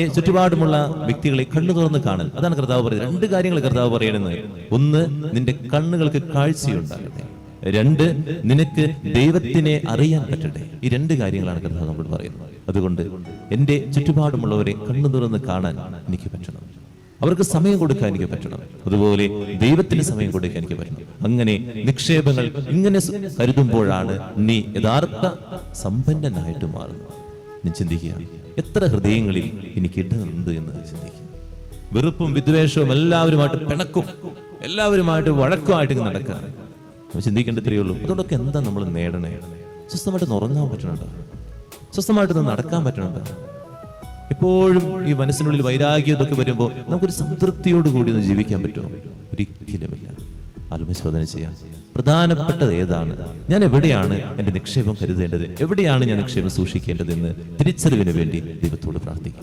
ചുറ്റുപാടുമുള്ള വ്യക്തികളെ കണ്ണു തുറന്ന് കാണൽ, അതാണ് കർത്താവ് പറയുന്നത്. രണ്ട് കാര്യങ്ങൾ കർത്താവ് പറയുന്നത്. ഒന്ന്, നിന്റെ കണ്ണുകൾക്ക് കാഴ്ചയുണ്ടാകട്ടെ. രണ്ട്, നിനക്ക് ദൈവത്തിനെ അറിയാൻ പറ്റട്ടെ. ഈ രണ്ട് കാര്യങ്ങളാണ് കർത്താവ് നമ്മൾ പറയുന്നത്. അതുകൊണ്ട് എൻ്റെ ചുറ്റുപാടുമുള്ളവരെ കണ്ണു തുറന്ന് കാണാൻ എനിക്ക് പറ്റണം, അവർക്ക് സമയം കൊടുക്കാൻ എനിക്ക് പറ്റണം, അതുപോലെ ദൈവത്തിന് സമയം കൊടുക്കാൻ എനിക്ക് പറ്റണം. അങ്ങനെ നിക്ഷേപങ്ങൾ ഇങ്ങനെ കരുതുമ്പോഴാണ് നീ യഥാർത്ഥ സമ്പന്നനായിട്ട് മാറുന്നത്. നീ ചിന്തിക്കുക, എത്ര ഹൃദയങ്ങളിൽ എനിക്ക് ഇടമുണ്ട് എന്ന് ചിന്തിക്കുക. വെറുപ്പും വിദ്വേഷവും, എല്ലാവരുമായിട്ട് പിണക്കും, എല്ലാവരുമായിട്ട് വഴക്കുമായിട്ട് നടക്കുക. നമ്മൾ ചിന്തിക്കേണ്ട ഇത്രയേ ഉള്ളൂ. അതുകൊണ്ടൊക്കെ എന്താ നമ്മൾ നേടണേ? സ്വസ്ഥമായിട്ട് ഉറങ്ങാൻ പറ്റണുണ്ടോ? സ്വസ്ഥമായിട്ട് നടക്കാൻ പറ്റണുണ്ടോ? എപ്പോഴും ഈ മനസ്സിനുള്ളിൽ വൈരാഗ്യം ഇതൊക്കെ വരുമ്പോൾ നമുക്കൊരു സംതൃപ്തിയോട് കൂടി ഒന്ന് ജീവിക്കാൻ പറ്റുമോ? ഒരിക്കലുമില്ല. ആത്മശോധന ചെയ്യാം. പ്രധാനപ്പെട്ടത് ഏതാണ്? ഞാൻ എവിടെയാണ് എൻ്റെ നിക്ഷേപം കരുതേണ്ടത്? എവിടെയാണ് ഞാൻ നിക്ഷേപം സൂക്ഷിക്കേണ്ടതെന്ന് തിരിച്ചറിവിന് വേണ്ടി ദൈവത്തോട് പ്രാർത്ഥിക്കാം.